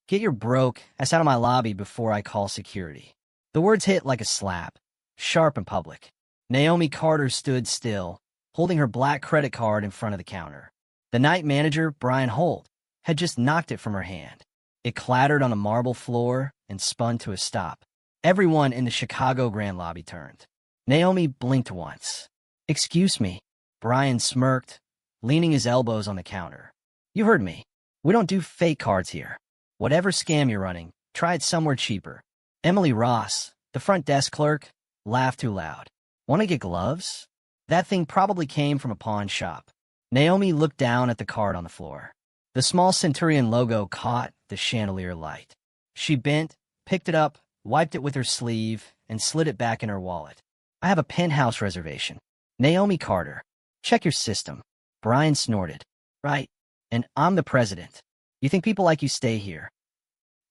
Get your broke ass out of my lobby before I call security. The words hit like a slap, sharp and public. Naomi Carter stood still, holding her black credit card in front of the counter. The night manager, Brian Holt, had just knocked it from her hand. It clattered on the marble floor and spun to a stop. Everyone in the Chicago Grand Lobby turned. Naomi blinked once. "Excuse me." Brian smirked, leaning his elbows on the counter. "You heard me. We don't do fake cards here. Whatever scam you're running, try it somewhere cheaper." Emily Ross, the front desk clerk, laughed too loud. "Want to get gloves? That thing probably came from a pawn shop." Naomi looked down at the card on the floor. The small Centurion logo caught the chandelier light. She bent, picked it up, wiped it with her sleeve, and slid it back in her wallet. "I have a penthouse reservation. Naomi Carter. Check your system." Brian snorted. "Right. And I'm the president. You think people like you stay here?"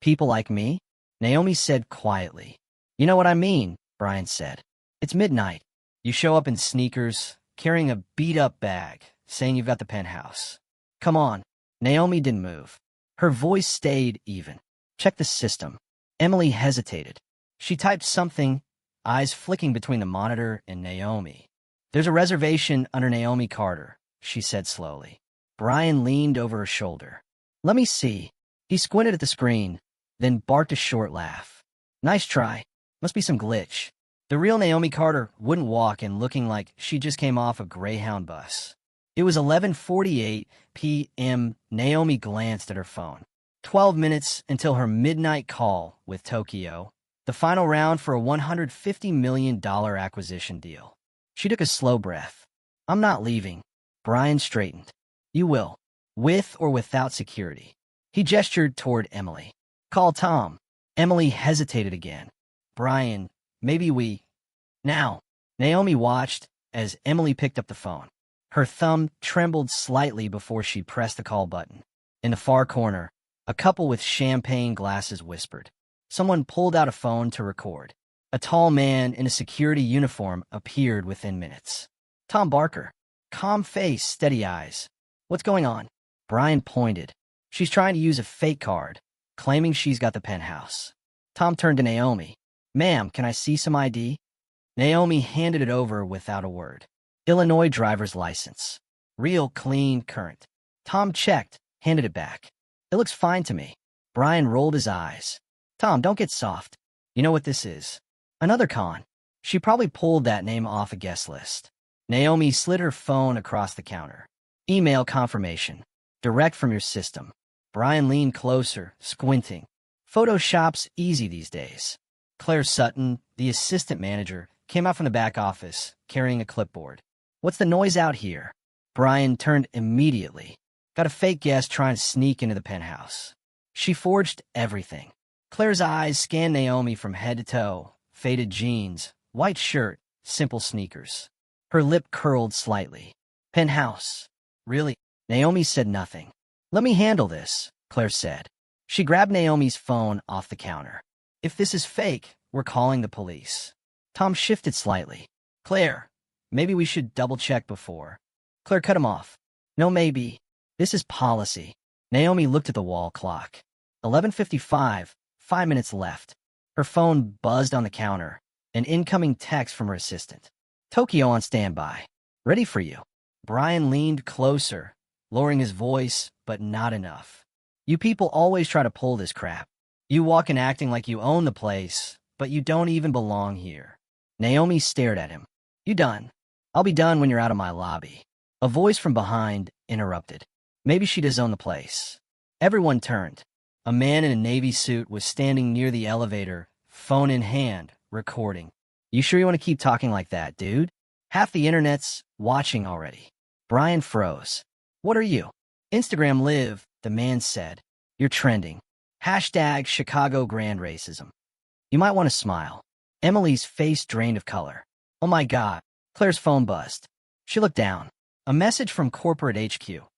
"People like me?" Naomi said quietly. "You know what I mean," Brian said. "It's midnight. You show up in sneakers, carrying a beat-up bag, saying you've got the penthouse. Come on." Naomi didn't move. Her voice stayed even. "Check the system." Emily hesitated. She typed something, eyes flicking between the monitor and Naomi. "There's a reservation under Naomi Carter," she said slowly. Brian leaned over her shoulder. "Let me see." He squinted at the screen, then barked a short laugh. "Nice try. Must be some glitch." The real Naomi Carter wouldn't walk in looking like she just came off a Greyhound bus. It was 11:48 p.m. Naomi glanced at her phone. 12 minutes until her midnight call with Tokyo, the final round for a $150 million acquisition deal. She took a slow breath. "I'm not leaving." Brian straightened. "You will, with or without security." He gestured toward Emily. "Call Tom." Emily hesitated again. "Brian, maybe we—" "Now." Naomi watched as Emily picked up the phone. Her thumb trembled slightly before she pressed the call button. In the far corner, a couple with champagne glasses whispered. Someone pulled out a phone to record. A tall man in a security uniform appeared within minutes. "Tom Barker." Calm face, steady eyes. "What's going on?" Brian pointed. "She's trying to use a fake card, claiming she's got the penthouse." Tom turned to Naomi. "Ma'am, can I see some ID?" Naomi handed it over without a word. "Illinois driver's license. Real, clean, current." Tom checked, handed it back. "It looks fine to me." Brian rolled his eyes. "Tom, don't get soft. You know what this is. Another con. She probably pulled that name off a guest list." Naomi slid her phone across the counter. "Email confirmation. Direct from your system." Brian leaned closer, squinting. "Photoshop's easy these days." Claire Sutton, the assistant manager, came out from the back office, carrying a clipboard. "What's the noise out here?" Brian turned immediately. "Got a fake guest trying to sneak into the penthouse." She forged everything. Claire's eyes scanned Naomi from head to toe. Faded jeans, white shirt, simple sneakers. Her lip curled slightly. "Penthouse. Really?" Naomi said nothing. "Let me handle this," Claire said. She grabbed Naomi's phone off the counter. "If this is fake, we're calling the police." Tom shifted slightly. "Claire, maybe we should double-check before." Claire cut him off. "No, maybe. This is policy." Naomi looked at the wall clock. 11:55, 5 minutes left. Her phone buzzed on the counter. An incoming text from her assistant. "Tokyo on standby. Ready for you." Brian leaned closer, lowering his voice, but not enough. "You people always try to pull this crap. You walk in acting like you own the place, but you don't even belong here." Naomi stared at him. "You done?" "I'll be done when you're out of my lobby." A voice from behind interrupted. "Maybe she does own the place." Everyone turned. A man in a navy suit was standing near the elevator, phone in hand, recording. "You sure you want to keep talking like that, dude? Half the internet's watching already." Brian froze. "What are you?" "Instagram Live," the man said. "You're trending. Hashtag Chicago Grand Racism. You might want to smile." Emily's face drained of color. "Oh my God." Claire's phone buzzed. She looked down. A message from corporate HQ.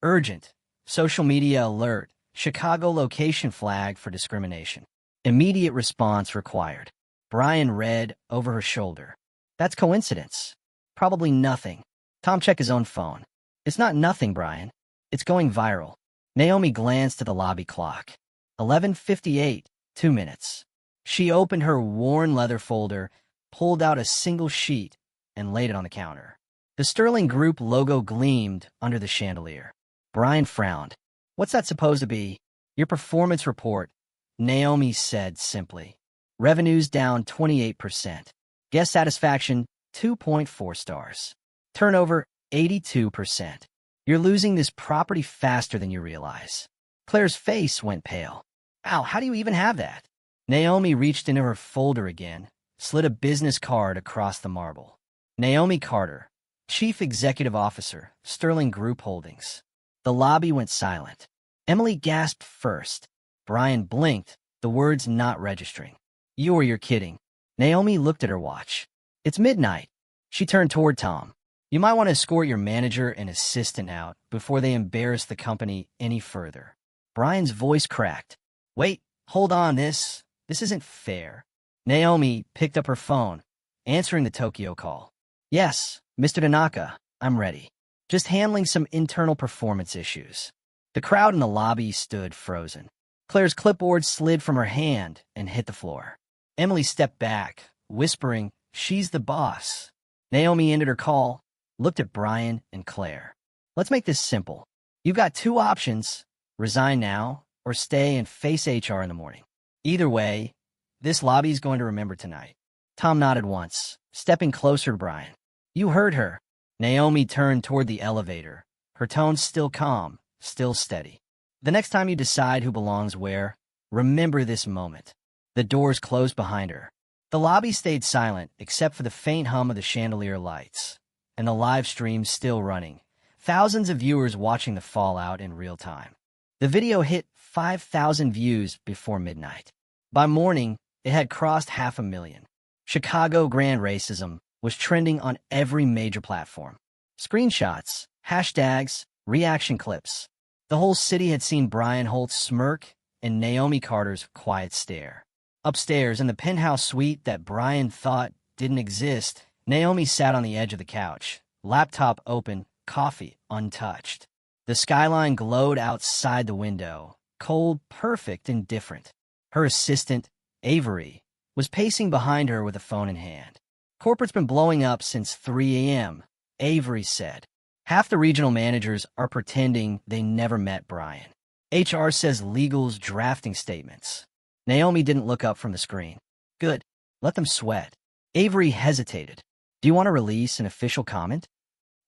"Urgent. Social media alert. Chicago location flag for discrimination. Immediate response required." Brian read over her shoulder. "That's coincidence. Probably nothing." Tom checked his own phone. "It's not nothing, Brian. It's going viral." Naomi glanced at the lobby clock. 11:58, 2 minutes. She opened her worn leather folder, pulled out a single sheet, and laid it on the counter. The Sterling Group logo gleamed under the chandelier. Brian frowned. What's that supposed to be? Your performance report, Naomi said simply. Revenues down 28%. Guest satisfaction, 2.4 stars. Turnover, 82%. You're losing this property faster than you realize. Claire's face went pale. Ow, how do you even have that? Naomi reached into her folder again, slid a business card across the marble. Naomi Carter, Chief Executive Officer, Sterling Group Holdings. The lobby went silent. Emily gasped first. Brian blinked, the words not registering. You or you're kidding. Naomi looked at her watch. It's midnight. She turned toward Tom. You might want to escort your manager and assistant out before they embarrass the company any further. Brian's voice cracked. Wait, hold on, this isn't fair. Naomi picked up her phone, answering the Tokyo call. Yes, Mr. Tanaka, I'm ready. Just handling some internal performance issues. The crowd in the lobby stood frozen. Claire's clipboard slid from her hand and hit the floor. Emily stepped back, whispering, She's the boss. Naomi ended her call, looked at Brian and Claire. Let's make this simple. You've got two options, resign now or stay and face HR in the morning. Either way, this lobby's going to remember tonight. Tom nodded once, stepping closer to Brian. You heard her. Naomi turned toward the elevator, her tone still calm, still steady. The next time you decide who belongs where, remember this moment. The doors closed behind her. The lobby stayed silent except for the faint hum of the chandelier lights, and the live stream still running, thousands of viewers watching the fallout in real time. The video hit 5,000 views before midnight. By morning, it had crossed 500,000. Chicago Grand Racism was trending on every major platform. Screenshots, hashtags, reaction clips. The whole city had seen Brian Holt's smirk and Naomi Carter's quiet stare. Upstairs, in the penthouse suite that Brian thought didn't exist, Naomi sat on the edge of the couch, laptop open, coffee untouched. The skyline glowed outside the window, cold, perfect, and different. Her assistant, Avery, was pacing behind her with a phone in hand. Corporate's been blowing up since 3 a.m., Avery said. Half the regional managers are pretending they never met Brian. HR says legal's drafting statements. Naomi didn't look up from the screen. Good. Let them sweat. Avery hesitated. Do you want to release an official comment?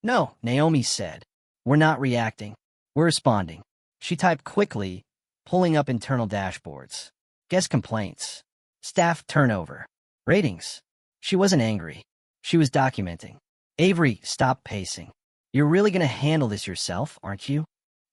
No, Naomi said. We're not reacting. We're responding. She typed quickly, pulling up internal dashboards. Guest complaints. Staff turnover. Ratings. She wasn't angry. She was documenting. Avery stopped pacing. You're really going to handle this yourself, aren't you?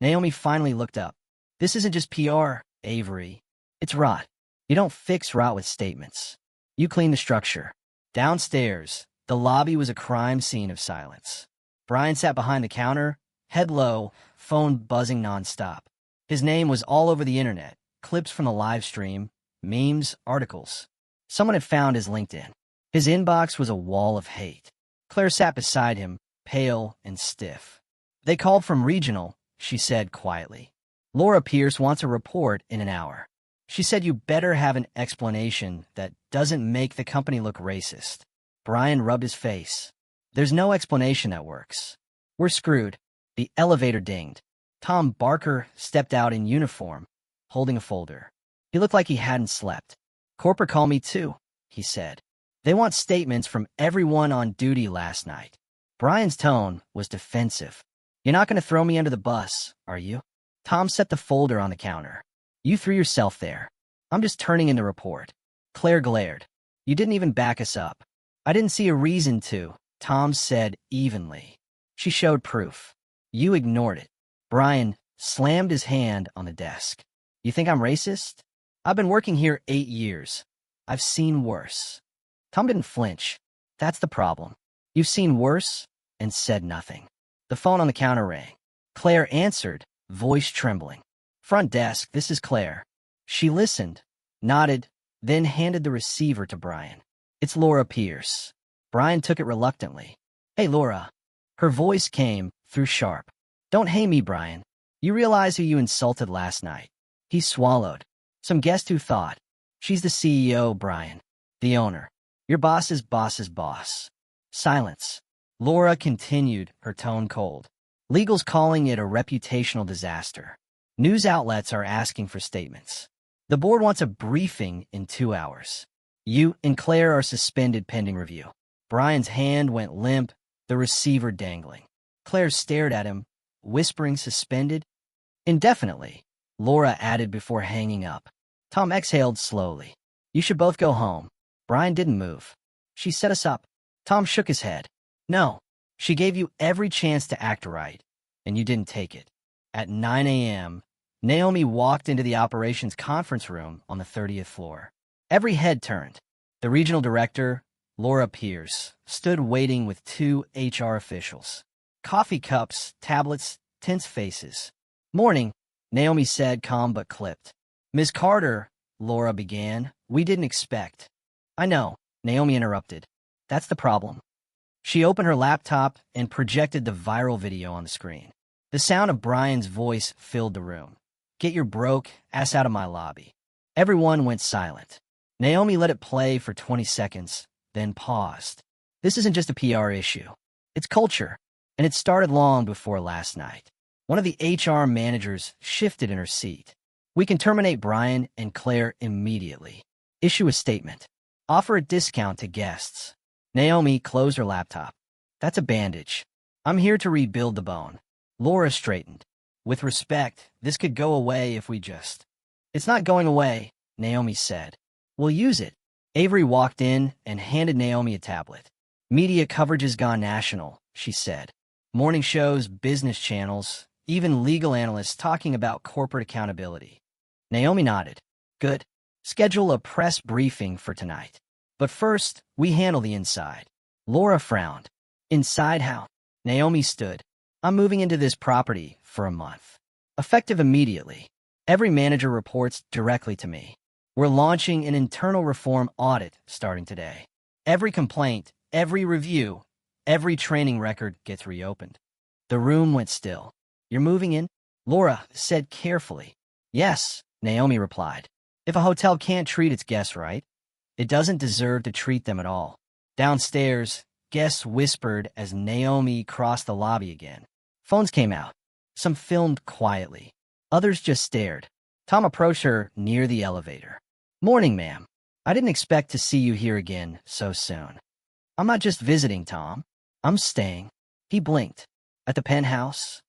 Naomi finally looked up. This isn't just PR, Avery. It's rot. You don't fix rot with statements. You clean the structure. Downstairs, the lobby was a crime scene of silence. Brian sat behind the counter, head low, phone buzzing nonstop. His name was all over the internet, clips from the live stream, memes, articles. Someone had found his LinkedIn. His inbox was a wall of hate. Claire sat beside him, pale and stiff. They called from regional, she said quietly. Laura Pierce wants a report in an hour. She said you better have an explanation that doesn't make the company look racist. Brian rubbed his face. There's no explanation that works. We're screwed. The elevator dinged. Tom Barker stepped out in uniform, holding a folder. He looked like he hadn't slept. Corporate called me too, he said. They want statements from everyone on duty last night. Brian's tone was defensive. You're not going to throw me under the bus, are you? Tom set the folder on the counter. You threw yourself there. I'm just turning in the report. Claire glared. You didn't even back us up. I didn't see a reason to, Tom said evenly. She showed proof. You ignored it. Brian slammed his hand on the desk. You think I'm racist? I've been working here 8 years. I've seen worse. Tom didn't flinch. That's the problem. You've seen worse and said nothing. The phone on the counter rang. Claire answered, voice trembling. Front desk, this is Claire. She listened, nodded, then handed the receiver to Brian. It's Laura Pierce. Brian took it reluctantly. Hey, Laura. Her voice came through sharp. Don't hate me, Brian. You realize who you insulted last night. He swallowed. Some guest who thought, she's the CEO, Brian. The owner. Your boss's boss's boss. Silence. Laura continued, her tone cold. Legal's calling it a reputational disaster. News outlets are asking for statements. The board wants a briefing in 2 hours. You and Claire are suspended pending review. Brian's hand went limp, the receiver dangling. Claire stared at him, whispering suspended. Indefinitely, Laura added before hanging up. Tom exhaled slowly. You should both go home. Brian didn't move. She set us up. Tom shook his head. No. She gave you every chance to act right, and you didn't take it. At 9 a.m., Naomi walked into the operations conference room on the 30th floor. Every head turned. The regional director, Laura Pierce, stood waiting with 2 HR officials. Coffee cups, tablets, tense faces. Morning, Naomi said, calm but clipped. Ms. Carter, Laura began, we didn't expect. I know, Naomi interrupted. That's the problem. She opened her laptop and projected the viral video on the screen. The sound of Brian's voice filled the room. Get your broke ass out of my lobby. Everyone went silent. Naomi let it play for 20 seconds, then paused. This isn't just a PR issue. It's culture, and it started long before last night. One of the HR managers shifted in her seat. We can terminate Brian and Claire immediately. Issue a statement. Offer a discount to guests. Naomi closed her laptop. That's a bandage. I'm here to rebuild the bone. Laura straightened. With respect, this could go away if we just... It's not going away, Naomi said. We'll use it. Avery walked in and handed Naomi a tablet. Media coverage has gone national, she said. Morning shows, business channels, even legal analysts talking about corporate accountability. Naomi nodded. Good. Schedule a press briefing for tonight. But first, we handle the inside. Laura frowned. Inside how? Naomi stood. I'm moving into this property for a month. Effective immediately. Every manager reports directly to me. We're launching an internal reform audit starting today. Every complaint, every review, every training record gets reopened. The room went still. You're moving in? Laura said carefully. Yes, Naomi replied. If a hotel can't treat its guests right, it doesn't deserve to treat them at all. Downstairs, guests whispered as Naomi crossed the lobby again. Phones came out. Some filmed quietly. Others just stared. Tom approached her near the elevator. Morning, ma'am. I didn't expect to see you here again so soon. I'm not just visiting, Tom. I'm staying. He blinked. At the penthouse.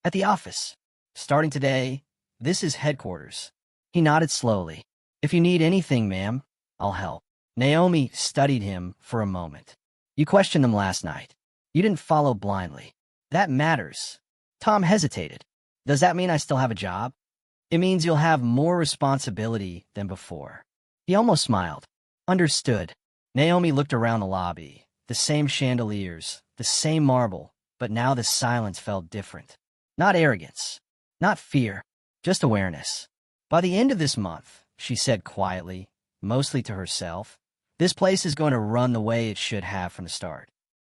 At the office. Starting today, this is headquarters. He nodded slowly. If you need anything, ma'am, I'll help. Naomi studied him for a moment. You questioned them last night. You didn't follow blindly. That matters. Tom hesitated. Does that mean I still have a job? It means you'll have more responsibility than before. He almost smiled. Understood. Naomi looked around the lobby. The same chandeliers, the same marble, but now the silence felt different. Not arrogance. Not fear. Just awareness. By the end of this month, she said quietly, mostly to herself, this place is going to run the way it should have from the start.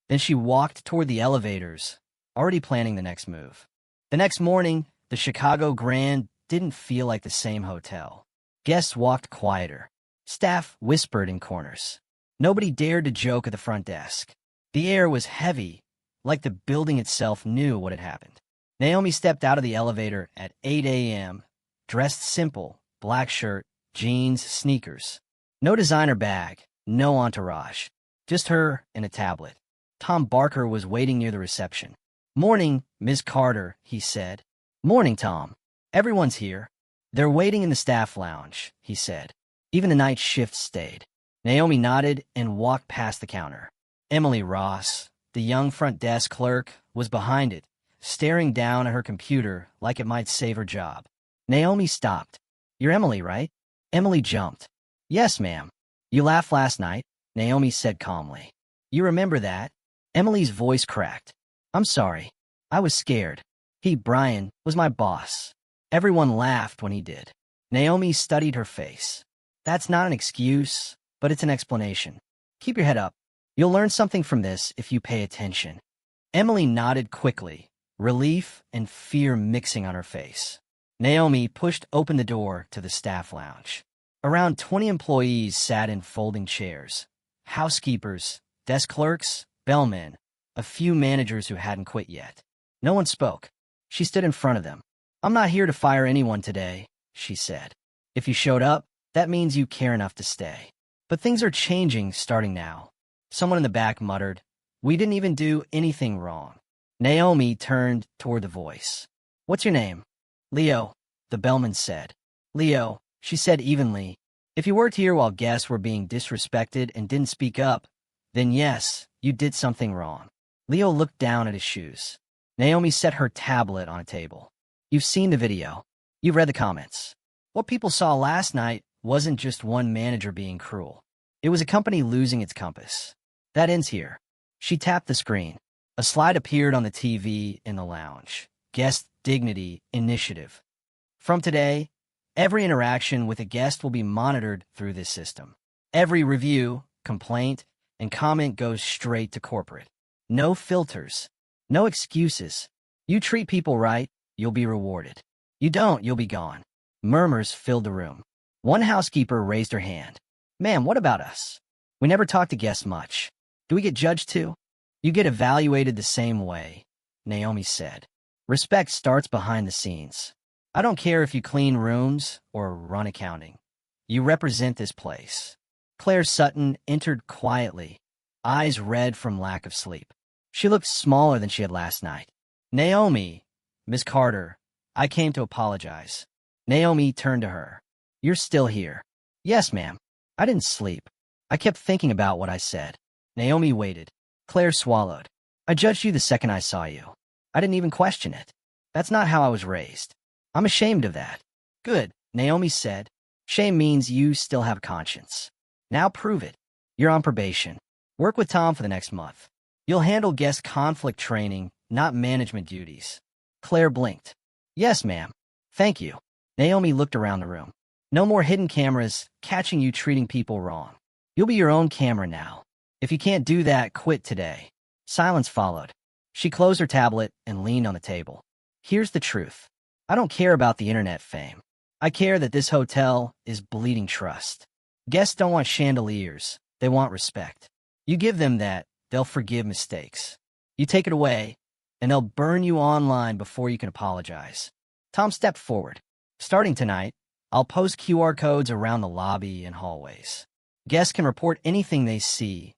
Then she walked toward the elevators, already planning the next move. The next morning, the Chicago Grand didn't feel like the same hotel. Guests walked quieter. Staff whispered in corners. Nobody dared to joke at the front desk. The air was heavy, like the building itself knew what had happened. Naomi stepped out of the elevator at 8 a.m., dressed simple, black shirt, jeans, sneakers. No designer bag, no entourage. Just her and a tablet. Tom Barker was waiting near the reception. Morning, Ms. Carter, he said. Morning, Tom. Everyone's here. They're waiting in the staff lounge, he said. Even the night shift stayed. Naomi nodded and walked past the counter. Emily Ross, the young front desk clerk, was behind it, staring down at her computer like it might save her job. Naomi stopped. You're Emily, right? Emily jumped. Yes, ma'am. You laughed last night, Naomi said calmly. You remember that? Emily's voice cracked. I'm sorry. I was scared. He, Brian, was my boss. Everyone laughed when he did. Naomi studied her face. That's not an excuse, but it's an explanation. Keep your head up. You'll learn something from this if you pay attention. Emily nodded quickly, relief and fear mixing on her face. Naomi pushed open the door to the staff lounge. Around 20 employees sat in folding chairs. Housekeepers, desk clerks, bellmen, a few managers who hadn't quit yet. No one spoke. She stood in front of them. "I'm not here to fire anyone today," she said. "If you showed up, that means you care enough to stay. But things are changing starting now." Someone in the back muttered, "We didn't even do anything wrong." Naomi turned toward the voice. "What's your name?" "Leo," the bellman said. "Leo," she said evenly. "If you worked here while guests were being disrespected and didn't speak up, then yes, you did something wrong." Leo looked down at his shoes. Naomi set her tablet on a table. "You've seen the video. You've read the comments. What people saw last night wasn't just one manager being cruel. It was a company losing its compass. That ends here." She tapped the screen. A slide appeared on the TV in the lounge. Guest dignity initiative. From today, every interaction with a guest will be monitored through this system. Every review, complaint, and comment goes straight to corporate. No filters. No excuses. You treat people right, you'll be rewarded. You don't, you'll be gone. Murmurs filled the room. One housekeeper raised her hand. "Ma'am, what about us? We never talk to guests much. Do we get judged too?" "You get evaluated the same way," Naomi said. "Respect starts behind the scenes. I don't care if you clean rooms or run accounting. You represent this place." Claire Sutton entered quietly, eyes red from lack of sleep. She looked smaller than she had last night. "Naomi, Miss Carter, I came to apologize." Naomi turned to her. "You're still here." "Yes, ma'am. I didn't sleep. I kept thinking about what I said." Naomi waited. Claire swallowed. "I judged you the second I saw you. I didn't even question it. That's not how I was raised. I'm ashamed of that." "Good," Naomi said. "Shame means you still have a conscience. Now prove it. You're on probation. Work with Tom for the next month. You'll handle guest conflict training, not management duties." Claire blinked. "Yes, ma'am. Thank you." Naomi looked around the room. "No more hidden cameras catching you treating people wrong. You'll be your own camera now. If you can't do that, quit today." Silence followed. She closed her tablet and leaned on the table. "Here's the truth. I don't care about the internet fame. I care that this hotel is bleeding trust. Guests don't want chandeliers. They want respect. You give them that, they'll forgive mistakes. You take it away, and they'll burn you online before you can apologize." Tom stepped forward. "Starting tonight, I'll post QR codes around the lobby and hallways. Guests can report anything they see,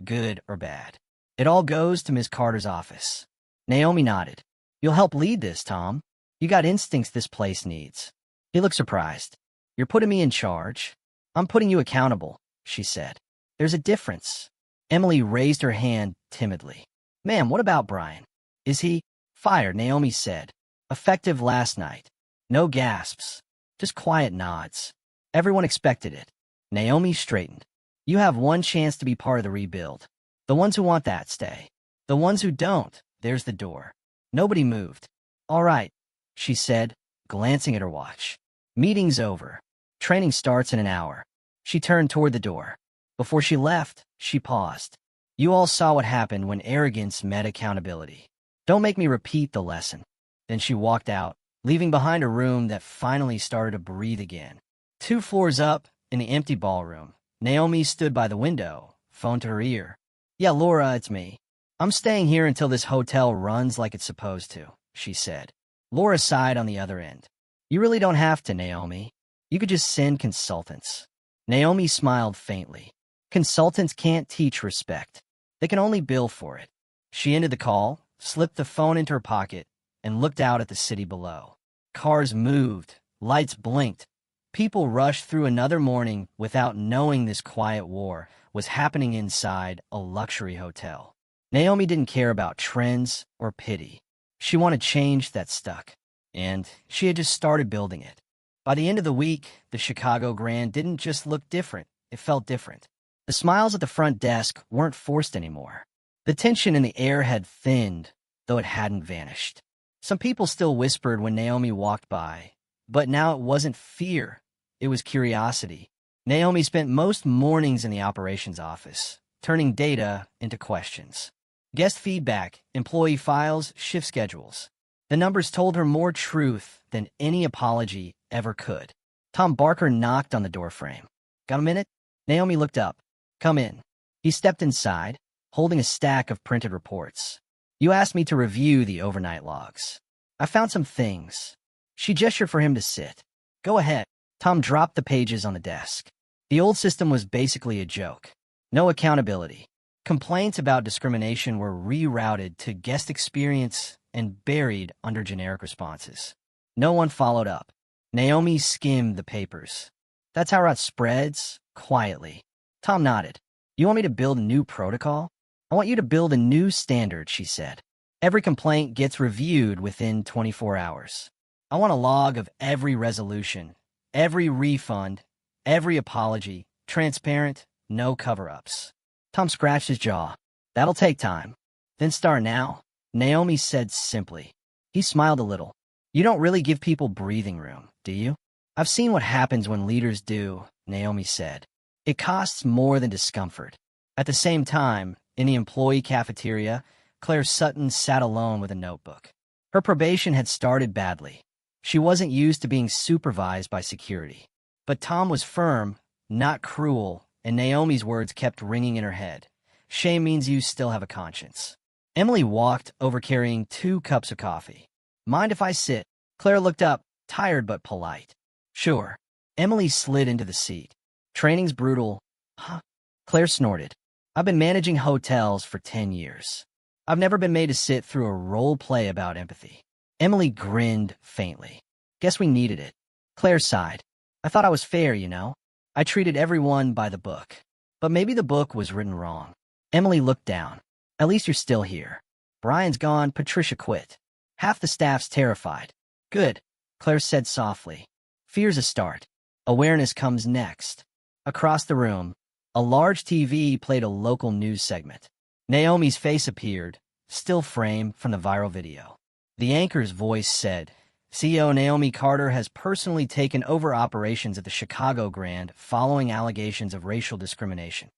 good or bad. It all goes to Ms. Carter's office." Naomi nodded. "You'll help lead this, Tom. You got instincts this place needs." He looked surprised. "You're putting me in charge. I'm putting you accountable," she said. "There's a difference." Emily raised her hand timidly. "Ma'am, what about Brian? Is he—" "Fired," Naomi said. "Effective last night." No gasps, just quiet nods. Everyone expected it. Naomi straightened. "You have one chance to be part of the rebuild. The ones who want that stay. The ones who don't, there's the door." Nobody moved. "All right," she said, glancing at her watch. "Meeting's over. Training starts in an hour." She turned toward the door. Before she left, she paused. "You all saw what happened when arrogance met accountability. Don't make me repeat the lesson." Then she walked out, leaving behind a room that finally started to breathe again. 2 floors up, in the empty ballroom, Naomi stood by the window, phone to her ear. "Yeah, Laura, it's me. I'm staying here until this hotel runs like it's supposed to," she said. Laura sighed on the other end. "You really don't have to, Naomi. You could just send consultants." Naomi smiled faintly. "Consultants can't teach respect. They can only bill for it." She ended the call, slipped the phone into her pocket, and looked out at the city below. Cars moved, lights blinked. People rushed through another morning without knowing this quiet war was happening inside a luxury hotel. Naomi didn't care about trends or pity. She wanted change that stuck, and she had just started building it. By the end of the week, the Chicago Grand didn't just look different, it felt different. The smiles at the front desk weren't forced anymore. The tension in the air had thinned, though it hadn't vanished. Some people still whispered when Naomi walked by, but now it wasn't fear, it was curiosity. Naomi spent most mornings in the operations office, turning data into questions. Guest feedback, employee files, shift schedules. The numbers told her more truth than any apology ever could. Tom Barker knocked on the doorframe. Got a minute? Naomi looked up. Come in. He stepped inside, holding a stack of printed reports. You asked me to review the overnight logs. I found some things. She gestured for him to sit. Go ahead. Tom dropped the pages on the desk. The old system was basically a joke. No accountability. Complaints about discrimination were rerouted to guest experience and buried under generic responses. No one followed up. Naomi skimmed the papers. That's how it spreads, quietly. Tom nodded. You want me to build a new protocol? I want you to build a new standard, she said. Every complaint gets reviewed within 24 hours. I want a log of every resolution, every refund, every apology, transparent, no cover-ups. Tom scratched his jaw. That'll take time. Then start now, Naomi said simply. He smiled a little. You don't really give people breathing room, do you? I've seen what happens when leaders do, Naomi said. It costs more than discomfort. At the same time, in the employee cafeteria, Claire Sutton sat alone with a notebook. Her probation had started badly. She wasn't used to being supervised by security. But Tom was firm, not cruel, and Naomi's words kept ringing in her head. Shame means you still have a conscience. Emily walked over carrying 2 cups of coffee. Mind if I sit? Claire looked up, tired but polite. Sure. Emily slid into the seat. Training's brutal. Huh? Claire snorted. I've been managing hotels for 10 years. I've never been made to sit through a role play about empathy. Emily grinned faintly. Guess we needed it. Claire sighed. I thought I was fair, you know. I treated everyone by the book. But maybe the book was written wrong. Emily looked down. At least you're still here. Brian's gone, Patricia quit. Half the staff's terrified. Good, Claire said softly. Fear's a start. Awareness comes next. Across the room, a large TV played a local news segment. Naomi's face appeared, still framed from the viral video. The anchor's voice said, CEO Naomi Carter has personally taken over operations at the Chicago Grand following allegations of racial discrimination.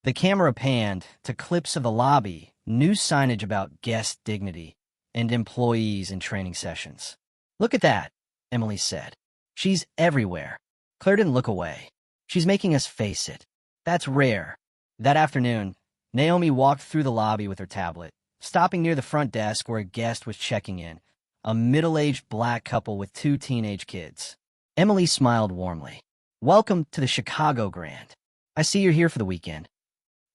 The camera panned to clips of the lobby, news signage about guest dignity, and employees in training sessions. Look at that, Emily said. She's everywhere. Claire didn't look away. She's making us face it. That's rare. That afternoon, Naomi walked through the lobby with her tablet, stopping near the front desk where a guest was checking in, a middle-aged black couple with 2 teenage kids. Emily smiled warmly. Welcome to the Chicago Grand. I see you're here for the weekend.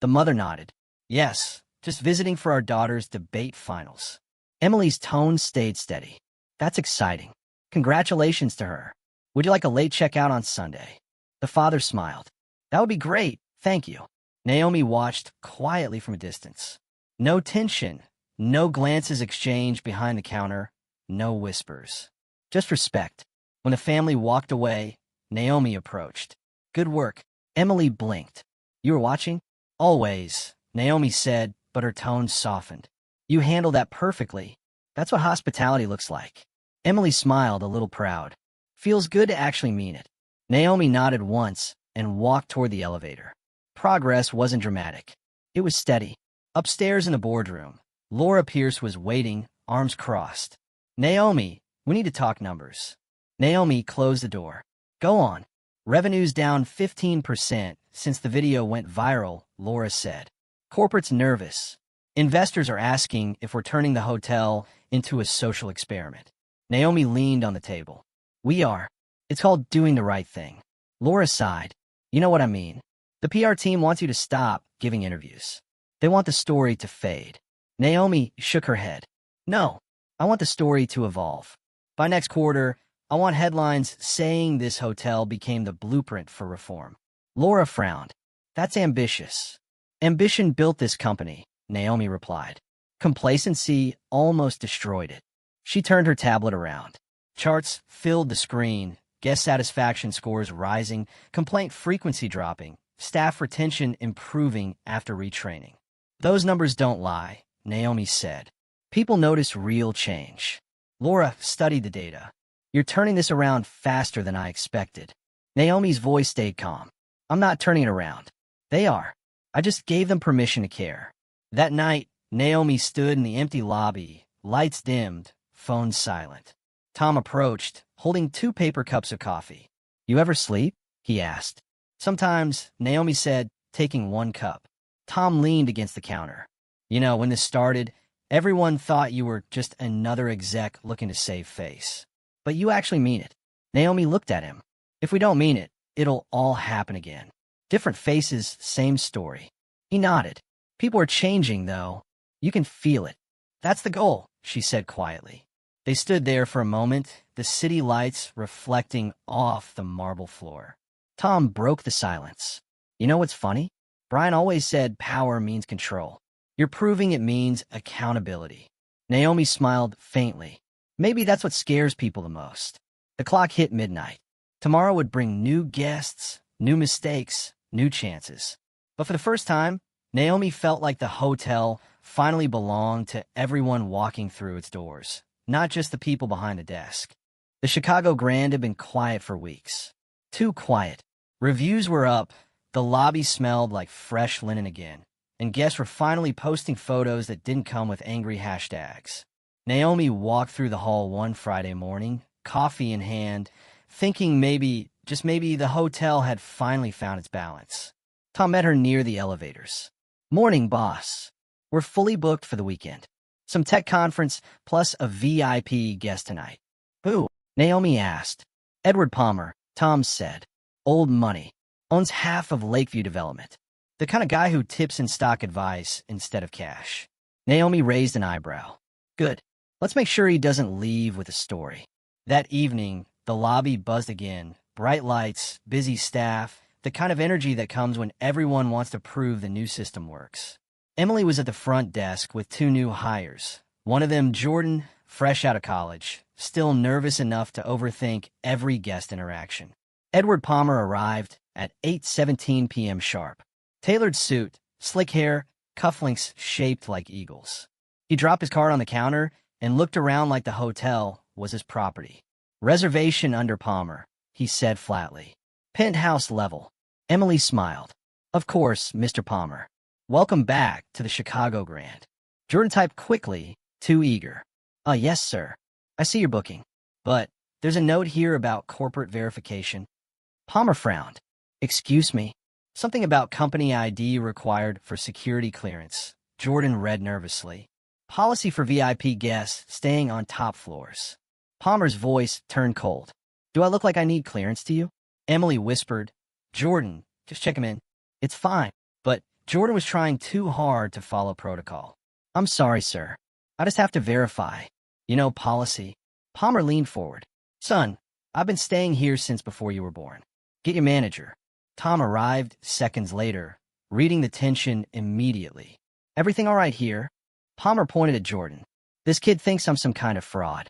The mother nodded. Yes, just visiting for our daughter's debate finals. Emily's tone stayed steady. That's exciting. Congratulations to her. Would you like a late checkout on Sunday? The father smiled. That would be great, thank you. Naomi watched quietly from a distance. No tension, no glances exchanged behind the counter, no whispers. Just respect. When the family walked away, Naomi approached. Good work. Emily blinked. You were watching? Always, Naomi said, but her tone softened. You handled that perfectly. That's what hospitality looks like. Emily smiled, a little proud. Feels good to actually mean it. Naomi nodded once and walked toward the elevator. Progress wasn't dramatic. It was steady. Upstairs in the boardroom, Laura Pierce was waiting, arms crossed. Naomi, we need to talk numbers. Naomi closed the door. Go on. Revenue's down 15% since the video went viral, Laura said. Corporate's nervous. Investors are asking if we're turning the hotel into a social experiment. Naomi leaned on the table. We are. It's called doing the right thing. Laura sighed. You know what I mean. The PR team wants you to stop giving interviews. They want the story to fade. Naomi shook her head. No, I want the story to evolve. By next quarter, I want headlines saying this hotel became the blueprint for reform. Laura frowned. That's ambitious. Ambition built this company, Naomi replied. Complacency almost destroyed it. She turned her tablet around. Charts filled the screen, guest satisfaction scores rising, complaint frequency dropping, staff retention improving after retraining. Those numbers don't lie, Naomi said. People notice real change. Laura studied the data. You're turning this around faster than I expected. Naomi's voice stayed calm. I'm not turning it around. They are. I just gave them permission to care. That night, Naomi stood in the empty lobby, lights dimmed, phone silent. Tom approached, holding 2 paper cups of coffee. "You ever sleep?" he asked. "Sometimes," Naomi said, taking 1 cup. Tom leaned against the counter. "You know, when this started, everyone thought you were just another exec looking to save face. But you actually mean it." Naomi looked at him. "If we don't mean it, it'll all happen again. Different faces, same story." He nodded. "People are changing, though. You can feel it." "That's the goal," she said quietly. They stood there for a moment, the city lights reflecting off the marble floor. Tom broke the silence. "You know what's funny? Brian always said power means control. You're proving it means accountability." Naomi smiled faintly. "Maybe that's what scares people the most." The clock hit midnight. Tomorrow would bring new guests, new mistakes, new chances. But for the first time, Naomi felt like the hotel finally belonged to everyone walking through its doors, not just the people behind the desk. The Chicago Grand had been quiet for weeks. Too quiet. Reviews were up, the lobby smelled like fresh linen again, and guests were finally posting photos that didn't come with angry hashtags. Naomi walked through the hall one Friday morning, coffee in hand, thinking maybe, just maybe, the hotel had finally found its balance. Tom met her near the elevators. "Morning, boss. We're fully booked for the weekend. Some tech conference plus a VIP guest tonight." "Who?" Naomi asked. "Edward Palmer," Tom said. "Old money. Owns half of Lakeview Development. The kind of guy who tips in stock advice instead of cash." Naomi raised an eyebrow. "Good. Let's make sure he doesn't leave with a story." That evening, the lobby buzzed again. Bright lights, busy staff, the kind of energy that comes when everyone wants to prove the new system works. Emily was at the front desk with 2 new hires. One of them, Jordan, fresh out of college, still nervous enough to overthink every guest interaction. Edward Palmer arrived at 8:17 p.m. sharp. Tailored suit, slick hair, cufflinks shaped like eagles. He dropped his card on the counter and looked around like the hotel was his property. "Reservation under Palmer," he said flatly. "Penthouse level." Emily smiled. "Of course, Mr. Palmer. Welcome back to the Chicago Grand." Jordan typed quickly, too eager. Yes, sir. I see your booking. But there's a note here about corporate verification." Palmer frowned. "Excuse me. Something about company ID required for security clearance." Jordan read nervously. "Policy for VIP guests staying on top floors." Palmer's voice turned cold. "Do I look like I need clearance to you?" Emily whispered. "Jordan, just check him in. It's fine." But Jordan was trying too hard to follow protocol. "I'm sorry, sir. I just have to verify. You know, policy." Palmer leaned forward. "Son, I've been staying here since before you were born. Get your manager." Tom arrived seconds later, reading the tension immediately. "Everything all right here?" Palmer pointed at Jordan. "This kid thinks I'm some kind of fraud."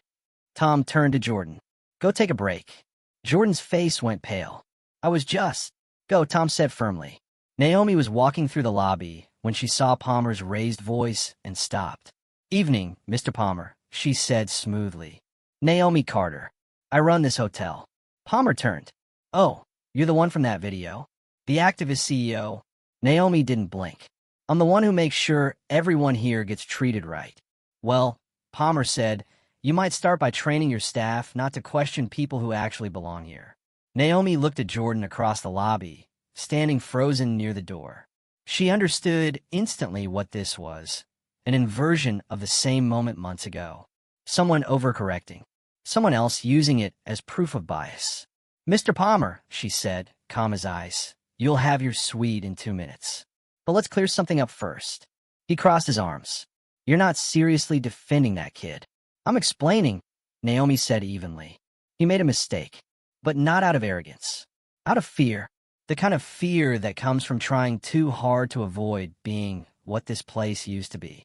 Tom turned to Jordan. "Go take a break." Jordan's face went pale. "I was just—" "Go," Tom said firmly. Naomi was walking through the lobby when she saw Palmer's raised voice and stopped. "Evening, Mr. Palmer," she said smoothly. "Naomi Carter. I run this hotel." Palmer turned. "Oh, you're the one from that video? The activist CEO?" Naomi didn't blink. "I'm the one who makes sure everyone here gets treated right." "Well," Palmer said, "you might start by training your staff not to question people who actually belong here." Naomi looked at Jordan across the lobby, standing frozen near the door. She understood instantly what this was, an inversion of the same moment months ago. Someone overcorrecting. Someone else using it as proof of bias. "Mr. Palmer," she said, calm as ice, "you'll have your suite in 2 minutes. But let's clear something up first." He crossed his arms. "You're not seriously defending that kid." "I'm explaining," Naomi said evenly. "He made a mistake, but not out of arrogance. Out of fear. The kind of fear that comes from trying too hard to avoid being what this place used to be."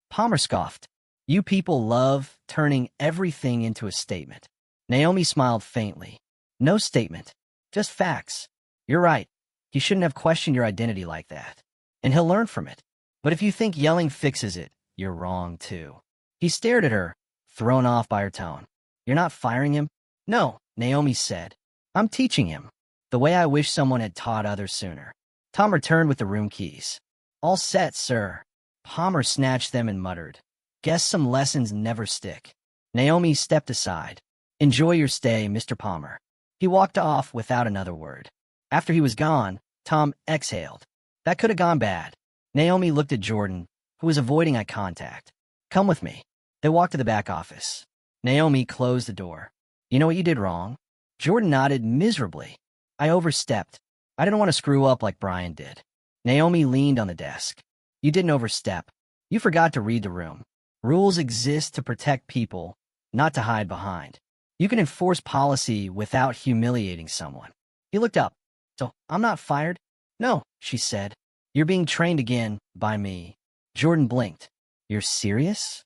Palmer scoffed. "You people love turning everything into a statement." Naomi smiled faintly. "No statement. Just facts. You're right. He shouldn't have questioned your identity like that. And he'll learn from it. But if you think yelling fixes it, you're wrong too." He stared at her, thrown off by her tone. "You're not firing him?" "No," Naomi said. "I'm teaching him. The way I wish someone had taught others sooner." Tom returned with the room keys. "All set, sir." Palmer snatched them and muttered, "Guess some lessons never stick." Naomi stepped aside. Enjoy your stay, Mr. Palmer. He walked off without another word. After he was gone, Tom exhaled. That could have gone bad. Naomi looked at Jordan, who was avoiding eye contact. Come with me. They walked to the back office. Naomi closed the door. You know what you did wrong? Jordan nodded miserably. I overstepped. I didn't want to screw up like Brian did. Naomi leaned on the desk. You didn't overstep. You forgot to read the room. Rules exist to protect people, not to hide behind. You can enforce policy without humiliating someone. He looked up. So, I'm not fired? No, she said. You're being trained again by me. Jordan blinked. You're serious?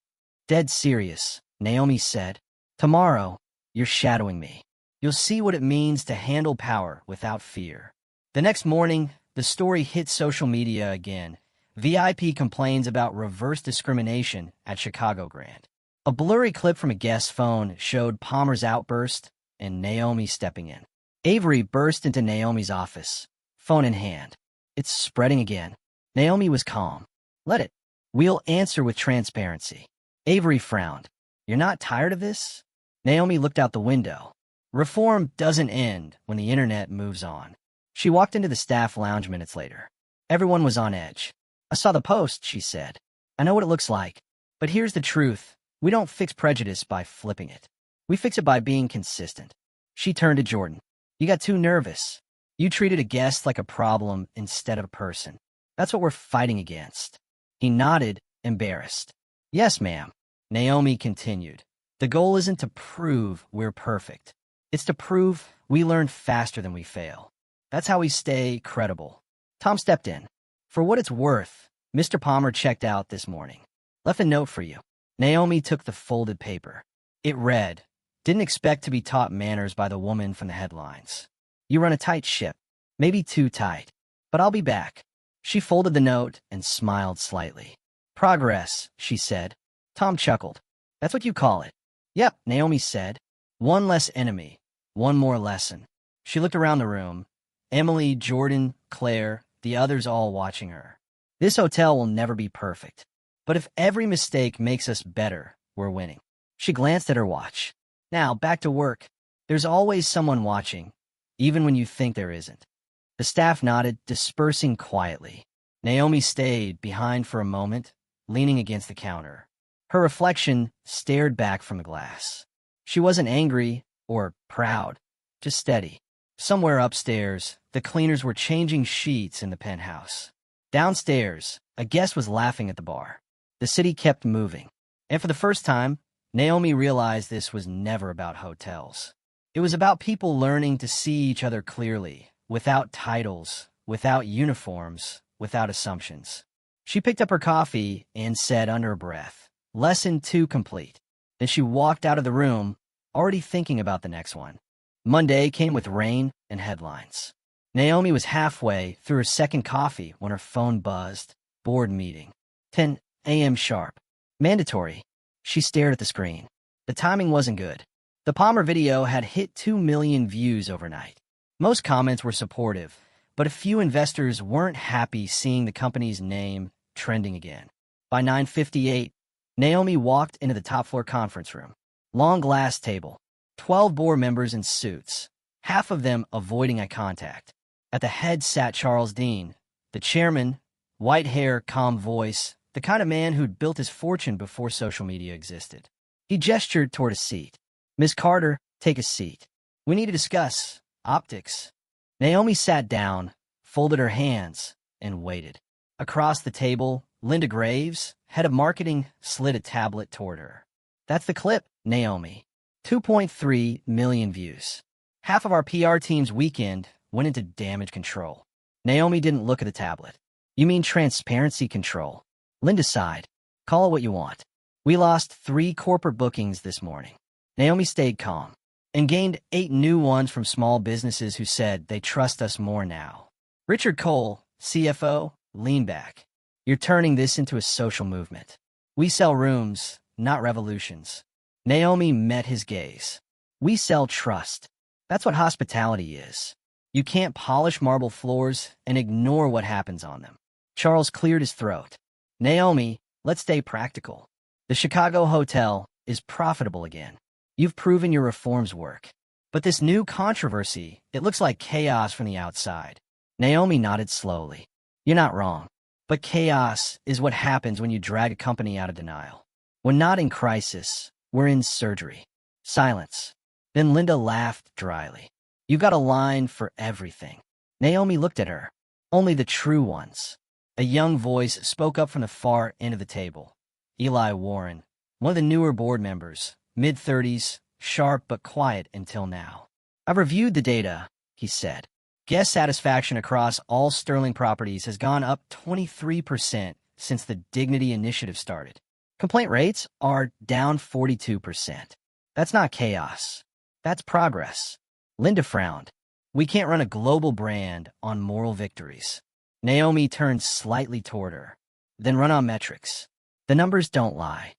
Dead serious, Naomi said. Tomorrow, you're shadowing me. You'll see what it means to handle power without fear. The next morning, the story hit social media again. VIP complains about reverse discrimination at Chicago Grand. A blurry clip from a guest's phone showed Palmer's outburst and Naomi stepping in. Avery burst into Naomi's office, phone in hand. It's spreading again. Naomi was calm. Let it. We'll answer with transparency. Avery frowned. You're not tired of this? Naomi looked out the window. Reform doesn't end when the internet moves on. She walked into the staff lounge minutes later. Everyone was on edge. I saw the post, she said. I know what it looks like. But here's the truth. We don't fix prejudice by flipping it. We fix it by being consistent. She turned to Jordan. You got too nervous. You treated a guest like a problem instead of a person. That's what we're fighting against. He nodded, embarrassed. Yes, ma'am. Naomi continued. The goal isn't to prove we're perfect. It's to prove we learn faster than we fail. That's how we stay credible. Tom stepped in. For what it's worth, Mr. Palmer checked out this morning. Left a note for you. Naomi took the folded paper. It read, Didn't expect to be taught manners by the woman from the headlines. You run a tight ship. Maybe too tight. But I'll be back. She folded the note and smiled slightly. Progress, she said. Tom chuckled. That's what you call it. Yep, Naomi said. One less enemy. One more lesson. She looked around the room. Emily, Jordan, Claire, the others all watching her. This hotel will never be perfect. But if every mistake makes us better, we're winning. She glanced at her watch. Now, back to work. There's always someone watching, even when you think there isn't. The staff nodded, dispersing quietly. Naomi stayed behind for a moment, leaning against the counter. Her reflection stared back from the glass. She wasn't angry or proud, just steady. Somewhere upstairs, the cleaners were changing sheets in the penthouse. Downstairs, a guest was laughing at the bar. The city kept moving. And for the first time, Naomi realized this was never about hotels. It was about people learning to see each other clearly, without titles, without uniforms, without assumptions. She picked up her coffee and said under her breath, Lesson 2 complete. Then she walked out of the room, already thinking about the next one. Monday came with rain and headlines. Naomi was halfway through her second coffee when her phone buzzed. Board meeting. 10 a.m. sharp. Mandatory. She stared at the screen. The timing wasn't good. The Palmer video had hit 2 million views overnight. Most comments were supportive, but a few investors weren't happy seeing the company's name trending again. By 9:58, Naomi walked into the top-floor conference room. Long glass table. 12 board members in suits, half of them avoiding eye contact. At the head sat Charles Dean, the chairman, white hair, calm voice, the kind of man who'd built his fortune before social media existed. He gestured toward a seat. Miss Carter, take a seat. We need to discuss optics. Naomi sat down, folded her hands, and waited. Across the table, Linda Graves, head of marketing, slid a tablet toward her. That's the clip, Naomi. 2.3 million views. Half of our PR team's weekend went into damage control. Naomi didn't look at the tablet. You mean transparency control? Linda sighed. Call it what you want. We lost 3 corporate bookings this morning. Naomi stayed calm and gained 8 new ones from small businesses who said they trust us more now. Richard Cole, CFO, leaned back. You're turning this into a social movement. We sell rooms, not revolutions. Naomi met his gaze. We sell trust. That's what hospitality is. You can't polish marble floors and ignore what happens on them. Charles cleared his throat. Naomi, let's stay practical. The Chicago hotel, is profitable again. You've proven your reforms work. But this new controversy, it looks like chaos from the outside. Naomi nodded slowly. You're not wrong. But chaos is what happens when you drag a company out of denial. We're not in crisis. We're in surgery. Silence. Then Linda laughed dryly. You got a line for everything. Naomi looked at her. Only the true ones. A young voice spoke up from the far end of the table. Eli Warren, one of the newer board members, mid-30s, sharp but quiet until now. I've reviewed the data, he said. Guest satisfaction across all Sterling properties has gone up 23% since the Dignity Initiative started. Complaint rates are down 42%. That's not chaos. That's progress. Linda frowned. We can't run a global brand on moral victories. Naomi turned slightly toward her. Then run on metrics. The numbers don't lie.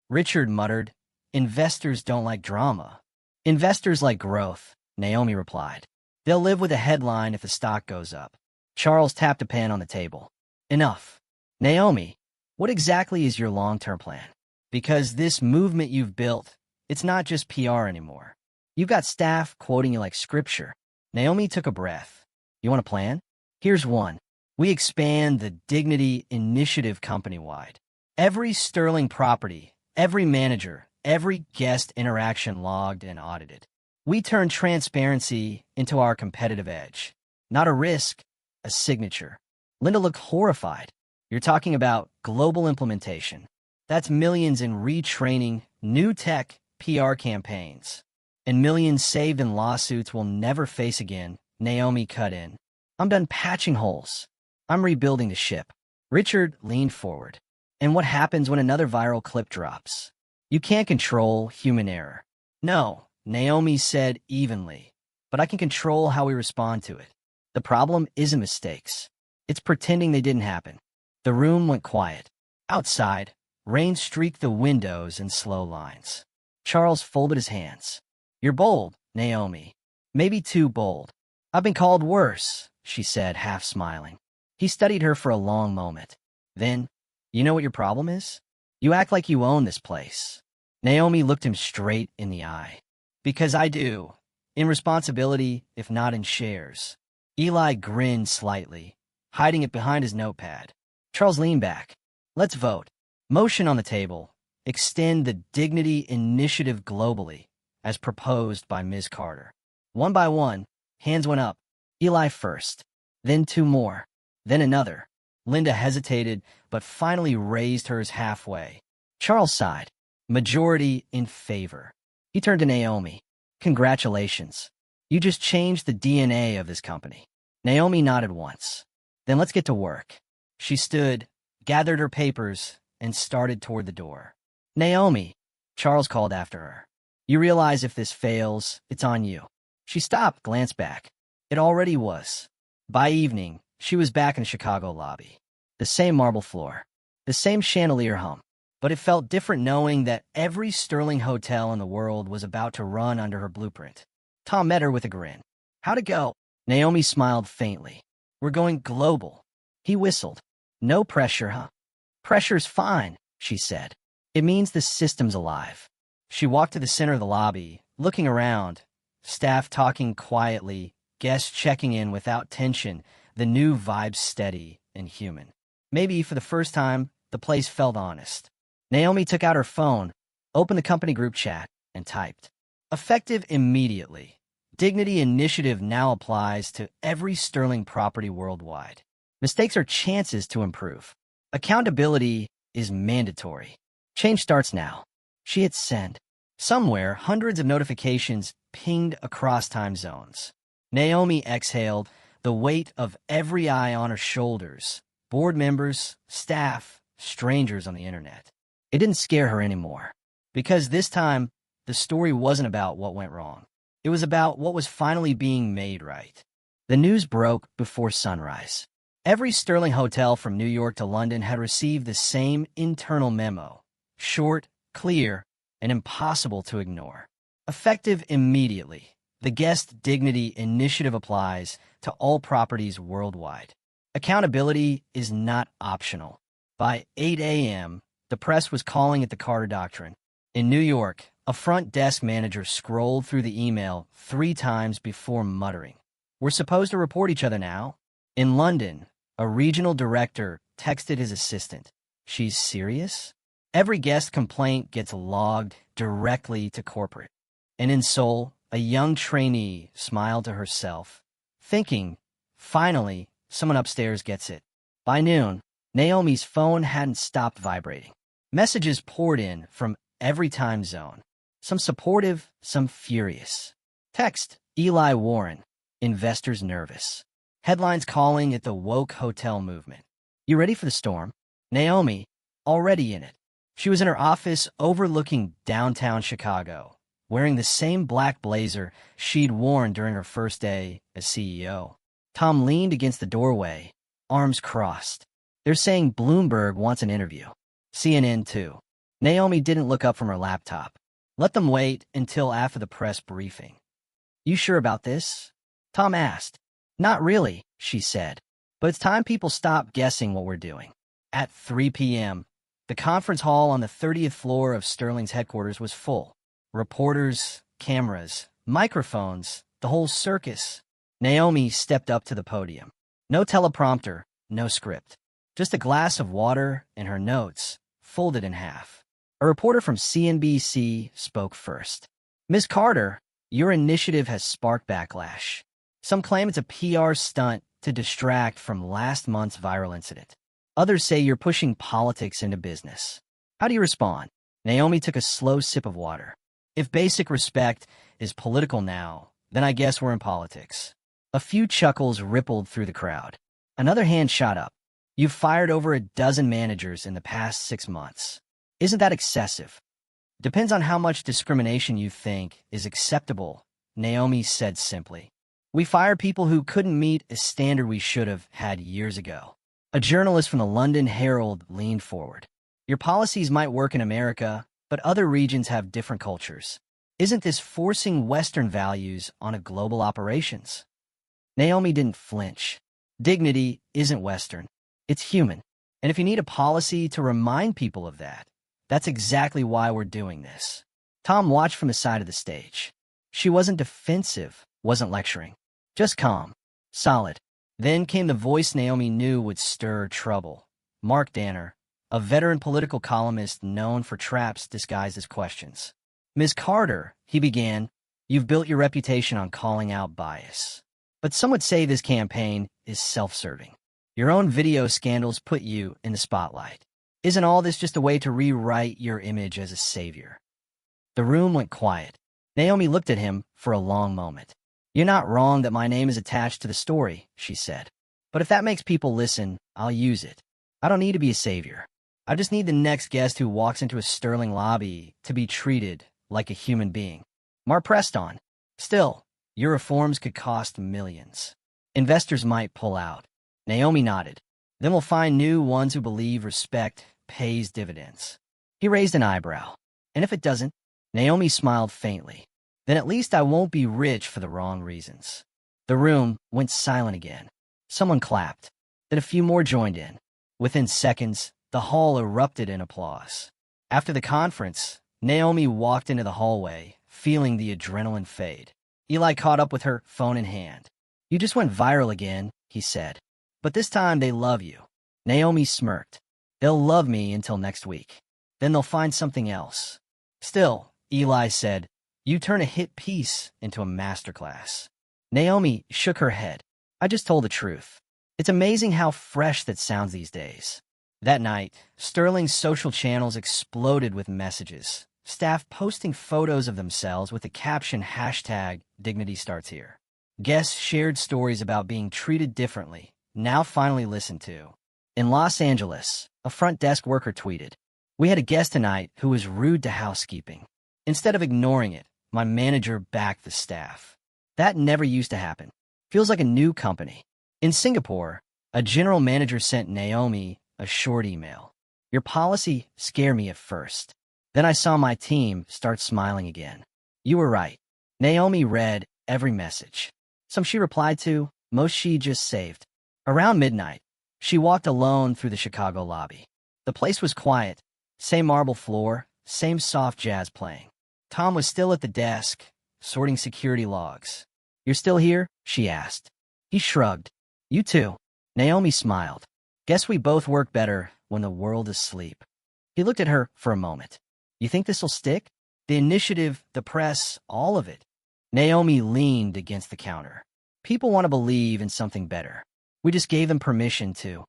Richard muttered, investors don't like drama. Investors like growth, Naomi replied. They'll live with a headline if the stock goes up. Charles tapped a pen on the table. Enough. Naomi, what exactly is your long-term plan? Because this movement you've built, it's not just PR anymore. You've got staff quoting you like scripture. Naomi took a breath. You want a plan? Here's one. We expand the Dignity Initiative company-wide. Every Sterling property, every manager, every guest interaction logged and audited. We turn transparency into our competitive edge. Not a risk, a signature. Linda looked horrified. You're talking about global implementation. That's millions in retraining, new tech, PR campaigns. And millions saved in lawsuits we'll never face again, Naomi cut in. I'm done patching holes. I'm rebuilding the ship. Richard leaned forward. And what happens when another viral clip drops? You can't control human error. No, Naomi said evenly. But I can control how we respond to it. The problem isn't mistakes. It's pretending they didn't happen. The room went quiet. Outside, rain streaked the windows in slow lines. Charles folded his hands. You're bold, Naomi. Maybe too bold. I've been called worse, she said, half smiling. He studied her for a long moment. Then, you know what your problem is? You act like you own this place. Naomi looked him straight in the eye. Because I do. In responsibility, if not in shares. Eli grinned slightly, hiding it behind his notepad. Charles leaned back. Let's vote. Motion on the table. Extend the Dignity Initiative globally, as proposed by Ms. Carter. One by one, hands went up. Eli first, then two more, then another. Linda hesitated, but finally raised hers halfway. Charles sighed. Majority in favor. He turned to Naomi. Congratulations. You just changed the DNA of this company. Naomi nodded once. Then let's get to work. She stood, gathered her papers, and started toward the door. Naomi, Charles called after her. You realize if this fails, it's on you. She stopped, glanced back. It already was. By evening, she was back in the Chicago lobby. The same marble floor, the same chandelier hum. But it felt different knowing that every Sterling hotel in the world was about to run under her blueprint. Tom met her with a grin. How'd it go? Naomi smiled faintly. We're going global. He whistled. No pressure, huh? Pressure's fine, she said. It means the system's alive. She walked to the center of the lobby, looking around, staff talking quietly, guests checking in without tension, the new vibe steady and human. Maybe for the first time, the place felt honest. Naomi took out her phone, opened the company group chat, and typed. Effective immediately. Dignity Initiative now applies to every Sterling property worldwide. Mistakes are chances to improve. Accountability is mandatory. Change starts now. She hit send. Somewhere, hundreds of notifications pinged across time zones. Naomi exhaled, the weight of every eye on her shoulders. Board members, staff, strangers on the internet. It didn't scare her anymore. Because this time, the story wasn't about what went wrong. It was about what was finally being made right. The news broke before sunrise. Every Sterling hotel from New York to London had received the same internal memo. Short, clear, and impossible to ignore. Effective immediately. The Guest Dignity Initiative applies to all properties worldwide. Accountability is not optional. By 8 a.m., the press was calling it the Carter Doctrine. In New York, a front desk manager scrolled through the email 3 times before muttering, "We're supposed to report each other now." In London, a regional director texted his assistant, "She's serious?" Every guest complaint gets logged directly to corporate. And in Seoul, a young trainee smiled to herself, thinking, "Finally, someone upstairs gets it." By noon, Naomi's phone hadn't stopped vibrating. Messages poured in from every time zone, some supportive, some furious. Text, Eli Warren, investors nervous. Headlines calling it the woke hotel movement. You ready for the storm? Naomi, already in it. She was in her office overlooking downtown Chicago, wearing the same black blazer she'd worn during her first day as CEO. Tom leaned against the doorway, arms crossed. They're saying Bloomberg wants an interview. CNN too. Naomi didn't look up from her laptop. Let them wait until after the press briefing. You sure about this? Tom asked. Not really, she said. But it's time people stop guessing what we're doing. At 3 p.m., the conference hall on the 30th floor of Sterling's headquarters was full. Reporters, cameras, microphones, the whole circus. Naomi stepped up to the podium. No teleprompter, no script. Just a glass of water and her notes, folded in half. A reporter from CNBC spoke first. "Ms. Carter, your initiative has sparked backlash. Some claim it's a PR stunt to distract from last month's viral incident. Others say you're pushing politics into business. How do you respond?" Naomi took a slow sip of water. "If basic respect is political now, then I guess we're in politics." A few chuckles rippled through the crowd. Another hand shot up. "You've fired over a dozen managers in the past 6 months. Isn't that excessive?" "Depends on how much discrimination you think is acceptable," Naomi said simply. "We fired people who couldn't meet a standard we should have had years ago." A journalist from the London Herald leaned forward. "Your policies might work in America, but other regions have different cultures. Isn't this forcing Western values on a global operations?" Naomi didn't flinch. Dignity isn't Western. It's human. And if you need a policy to remind people of that, that's exactly why we're doing this. Tom watched from the side of the stage. She wasn't defensive, wasn't lecturing. Just calm, solid. Then came the voice Naomi knew would stir trouble. Mark Danner, a veteran political columnist known for traps disguised as questions. "Ms. Carter," he began, "you've built your reputation on calling out bias. But some would say this campaign is self-serving. Your own video scandals put you in the spotlight. Isn't all this just a way to rewrite your image as a savior?" The room went quiet. Naomi looked at him for a long moment. "You're not wrong that my name is attached to the story," she said. "But if that makes people listen, I'll use it. I don't need to be a savior. I just need the next guest who walks into a Sterling lobby to be treated like a human being." Mark pressed on. "Still, your reforms could cost millions. Investors might pull out." Naomi nodded. "Then we'll find new ones who believe respect pays dividends." He raised an eyebrow. "And if it doesn't?" Naomi smiled faintly. "Then at least I won't be rich for the wrong reasons." The room went silent again. Someone clapped. Then a few more joined in. Within seconds, the hall erupted in applause. After the conference, Naomi walked into the hallway, feeling the adrenaline fade. Eli caught up with her, phone in hand. "You just went viral again," he said. "But this time they love you." Naomi smirked. "They'll love me until next week. Then they'll find something else." "Still," Eli said, "you turn a hit piece into a masterclass." Naomi shook her head. "I just told the truth. It's amazing how fresh that sounds these days." That night, Sterling's social channels exploded with messages. Staff posting photos of themselves with the caption #DignityStartsHere. Guests shared stories about being treated differently, now finally listened to. In Los Angeles, a front desk worker tweeted, "We had a guest tonight who was rude to housekeeping. Instead of ignoring it, my manager backed the staff. That never used to happen. Feels like a new company." In Singapore, a general manager sent Naomi a short email. "Your policy scared me at first. Then I saw my team start smiling again. You were right." Naomi read every message. Some she replied to, most she just saved. Around midnight, she walked alone through the Chicago lobby. The place was quiet. Same marble floor, same soft jazz playing. Tom was still at the desk, sorting security logs. "You're still here?" she asked. He shrugged. "You too." Naomi smiled. "Guess we both work better when the world is asleep." He looked at her for a moment. "You think this'll stick? The initiative, the press, all of it." Naomi leaned against the counter. "People want to believe in something better. We just gave them permission to."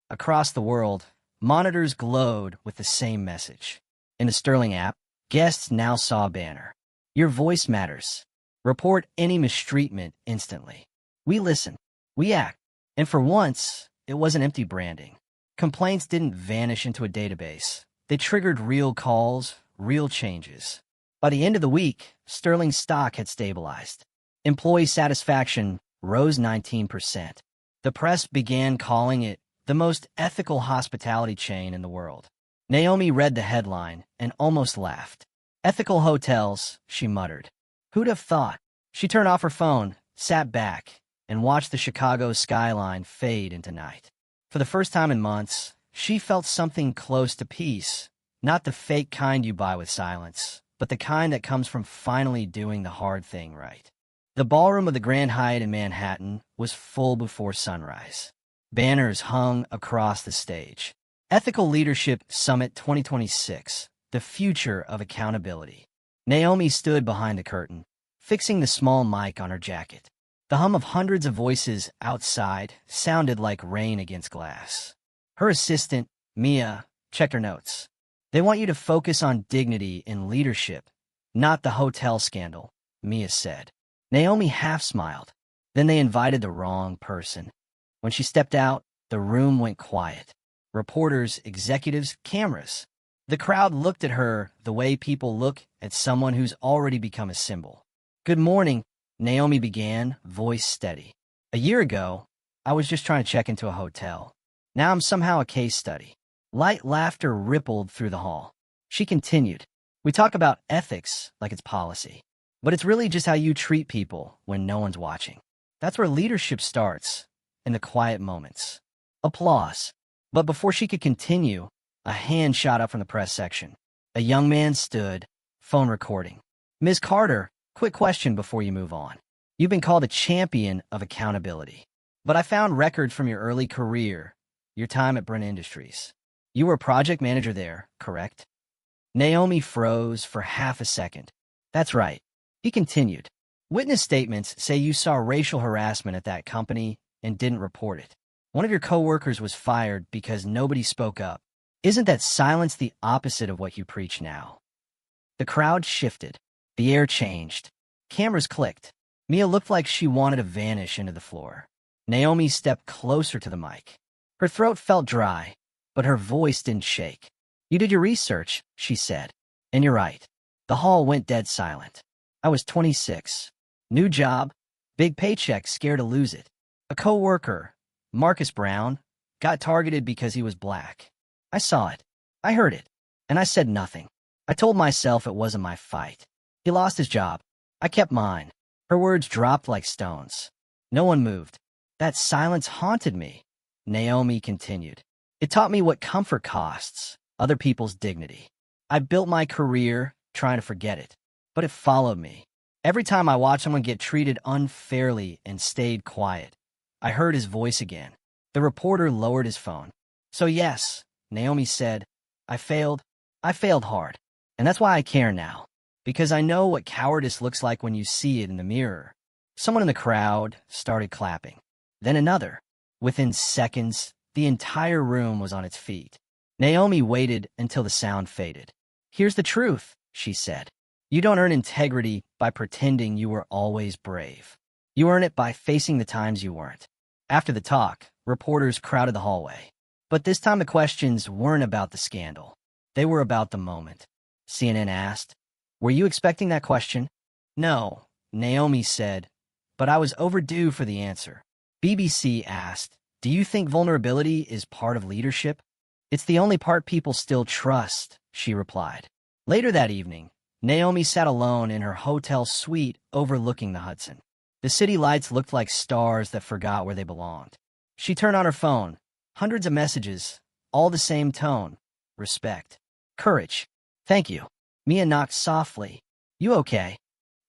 Across the world, monitors glowed with the same message. In the Sterling app, guests now saw a banner. "Your voice matters. Report any mistreatment instantly. We listen. We act." And for once, it wasn't empty branding. Complaints didn't vanish into a database. They triggered real calls, real changes. By the end of the week, Sterling's stock had stabilized. Employee satisfaction rose 19%. The press began calling it the most ethical hospitality chain in the world. Naomi read the headline and almost laughed. "Ethical hotels," she muttered. Who'd have thought? She turned off her phone, sat back, and watched the Chicago skyline fade into night. For the first time in months, she felt something close to peace, not the fake kind you buy with silence, but the kind that comes from finally doing the hard thing right. The ballroom of the Grand Hyatt in Manhattan was full before sunrise. Banners hung across the stage. Ethical Leadership Summit 2026, the future of accountability. Naomi stood behind the curtain, fixing the small mic on her jacket. The hum of hundreds of voices outside sounded like rain against glass. Her assistant, Mia, checked her notes. "They want you to focus on dignity in leadership, not the hotel scandal," Mia said. Naomi half smiled. Then they invited the wrong person. When she stepped out, the room went quiet. Reporters, executives, cameras. The crowd looked at her the way people look at someone who's already become a symbol. "Good morning," Naomi began, voice steady. "A year ago, I was just trying to check into a hotel. Now I'm somehow a case study." Light laughter rippled through the hall. She continued, "We talk about ethics like it's policy, but it's really just how you treat people when no one's watching. That's where leadership starts, in the quiet moments." Applause. But before she could continue, a hand shot up from the press section. A young man stood, phone recording. "Ms. Carter, quick question before you move on. You've been called a champion of accountability. But I found records from your early career, your time at Brent Industries. You were a project manager there, correct?" Naomi froze for half a second. "That's right." He continued. "Witness statements say you saw racial harassment at that company and didn't report it. One of your coworkers was fired because nobody spoke up. Isn't that silence the opposite of what you preach now?" The crowd shifted. The air changed. Cameras clicked. Mia looked like she wanted to vanish into the floor. Naomi stepped closer to the mic. Her throat felt dry, but her voice didn't shake. "You did your research," she said. "And you're right." The hall went dead silent. "I was 26. New job, big paycheck, scared to lose it. A coworker, Marcus Brown, got targeted because he was black. I saw it. I heard it. And I said nothing. I told myself it wasn't my fight. He lost his job. I kept mine." Her words dropped like stones. No one moved. "That silence haunted me," Naomi continued. "It taught me what comfort costs, other people's dignity. I built my career trying to forget it, but it followed me. Every time I watched someone get treated unfairly and stayed quiet, I heard his voice again." The reporter lowered his phone. "So yes," Naomi said, I failed hard. And that's why I care now. Because I know what cowardice looks like when you see it in the mirror." Someone in the crowd started clapping. Then another. Within seconds, the entire room was on its feet. Naomi waited until the sound faded. "Here's the truth," she said. "You don't earn integrity by pretending you were always brave. You earn it by facing the times you weren't." After the talk, reporters crowded the hallway. But this time the questions weren't about the scandal. They were about the moment. CNN asked, "Were you expecting that question?" "No," Naomi said, "but I was overdue for the answer." BBC asked, "Do you think vulnerability is part of leadership?" "It's the only part people still trust," she replied. Later that evening, Naomi sat alone in her hotel suite overlooking the Hudson. The city lights looked like stars that forgot where they belonged. She turned on her phone. Hundreds of messages, all the same tone. Respect. Courage. Thank you. Mia knocked softly. You okay?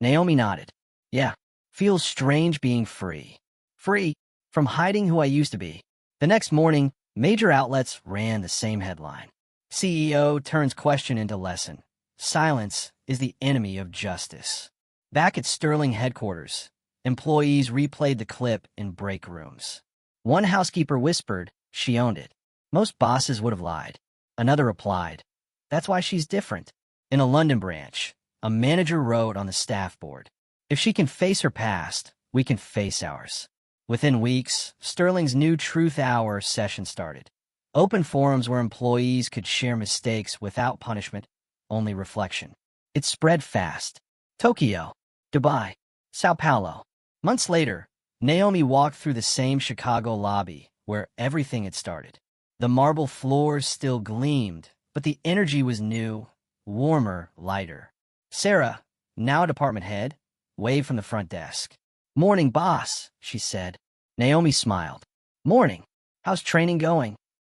Naomi nodded. Yeah. Feels strange being free. Free from hiding who I used to be. The next morning, major outlets ran the same headline. CEO turns question into lesson. Silence is the enemy of justice. Back at Sterling headquarters, employees replayed the clip in break rooms. One housekeeper whispered she owned it. Most bosses would have lied. Another replied, that's why she's different. In a London branch, a manager wrote on the staff board, if she can face her past, we can face ours. Within weeks, Sterling's new Truth Hour session started. Open forums where employees could share mistakes without punishment, only reflection. It spread fast. Tokyo, Dubai, Sao Paulo. Months later, Naomi walked through the same Chicago lobby where everything had started. The marble floors still gleamed, but the energy was new, warmer, lighter. Sarah, now a department head, waved from the front desk. Morning, boss, she said. Naomi smiled. Morning. How's training going?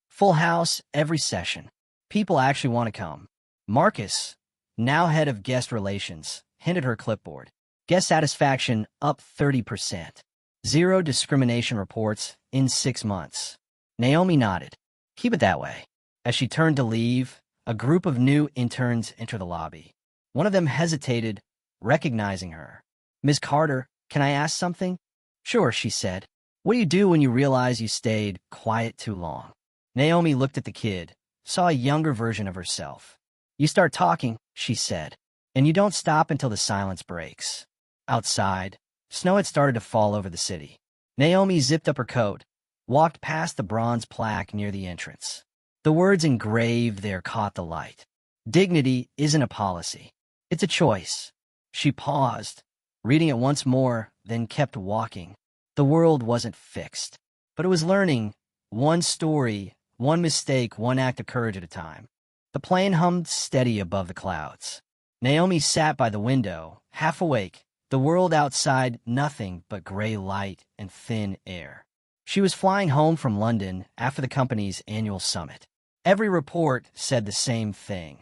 Full house every session. People actually want to come. Marcus, now head of guest relations, handed her clipboard. Guest satisfaction up 30%. Zero discrimination reports in 6 months. Naomi nodded. Keep it that way. As she turned to leave, a group of new interns entered the lobby. One of them hesitated, recognizing her. Ms. Carter, can I ask something? Sure, she said. What do you do when you realize you stayed quiet too long? Naomi looked at the kid, saw a younger version of herself. You start talking, she said, and you don't stop until the silence breaks. Outside, snow had started to fall over the city. Naomi zipped up her coat, walked past the bronze plaque near the entrance. The words engraved there caught the light. Dignity isn't a policy. It's a choice. She paused, reading it once more, then kept walking. The world wasn't fixed, but it was learning, one story, one mistake, one act of courage at a time. The plane hummed steady above the clouds. Naomi sat by the window, half awake, the world outside nothing but gray light and thin air. She was flying home from London after the company's annual summit. Every report said the same thing.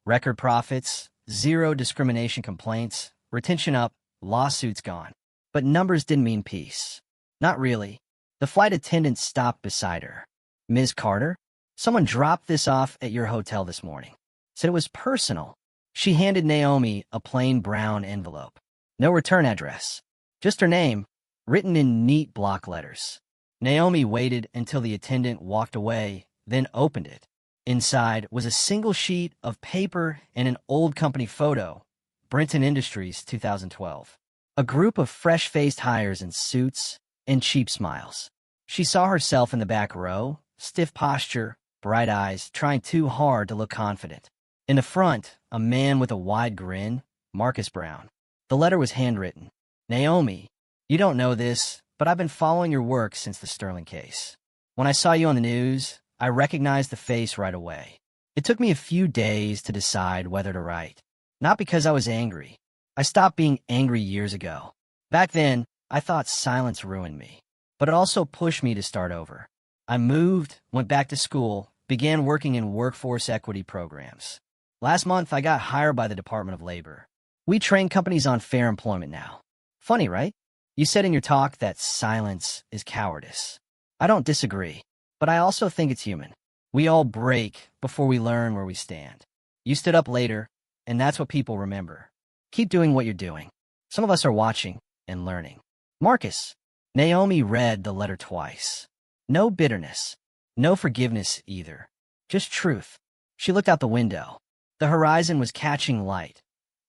Record profits, zero discrimination complaints, retention up, lawsuits gone. But numbers didn't mean peace. Not really. The flight attendant stopped beside her. Ms. Carter, someone dropped this off at your hotel this morning. Said it was personal. She handed Naomi a plain brown envelope. No return address. Just her name, written in neat block letters. Naomi waited until the attendant walked away, then opened it. Inside was a single sheet of paper and an old company photo, Brenton Industries, 2012. A group of fresh-faced hires in suits and cheap smiles. She saw herself in the back row, stiff posture, bright eyes, trying too hard to look confident. In the front, a man with a wide grin, Marcus Brown. The letter was handwritten. Naomi, you don't know this, but I've been following your work since the Sterling case. When I saw you on the news, I recognized the face right away. It took me a few days to decide whether to write. Not because I was angry. I stopped being angry years ago. Back then, I thought silence ruined me. But it also pushed me to start over. I moved, went back to school, began working in workforce equity programs. Last month, I got hired by the Department of Labor. We train companies on fair employment now. Funny, right? You said in your talk that silence is cowardice. I don't disagree, but I also think it's human. We all break before we learn where we stand. You stood up later, and that's what people remember. Keep doing what you're doing. Some of us are watching and learning. Marcus. Naomi read the letter twice. No bitterness. No forgiveness either. Just truth. She looked out the window. The horizon was catching light,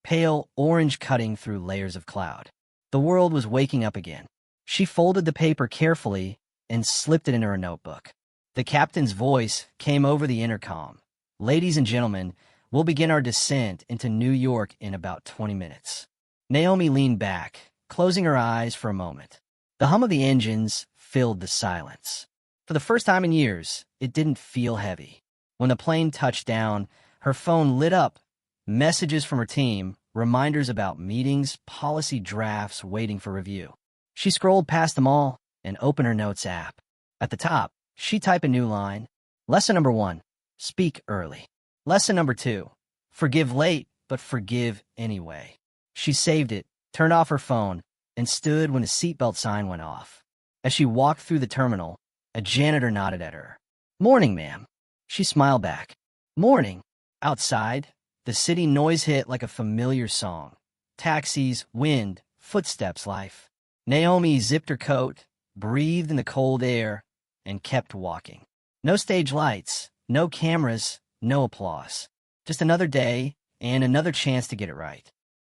pale orange cutting through layers of cloud. The world was waking up again. She folded the paper carefully and slipped it into her notebook. The captain's voice came over the intercom. Ladies and gentlemen, we'll begin our descent into New York in about 20 minutes. Naomi leaned back, closing her eyes for a moment. The hum of the engines filled the silence. For the first time in years, it didn't feel heavy. When the plane touched down, her phone lit up. Messages from her team, reminders about meetings, policy drafts waiting for review. She scrolled past them all and opened her notes app. At the top, she typed a new line. Lesson number 1, speak early. Lesson number 2, Forgive late, but forgive anyway. She saved it, turned off her phone, and stood when the seatbelt sign went off. As she walked through the terminal, a janitor nodded at her. "Morning, ma'am." She smiled back. "Morning." Outside, the city noise hit like a familiar song. Taxis, wind, footsteps, life. Naomi zipped her coat, breathed in the cold air, and kept walking. No stage lights, no cameras, no applause. Just another day and another chance to get it right.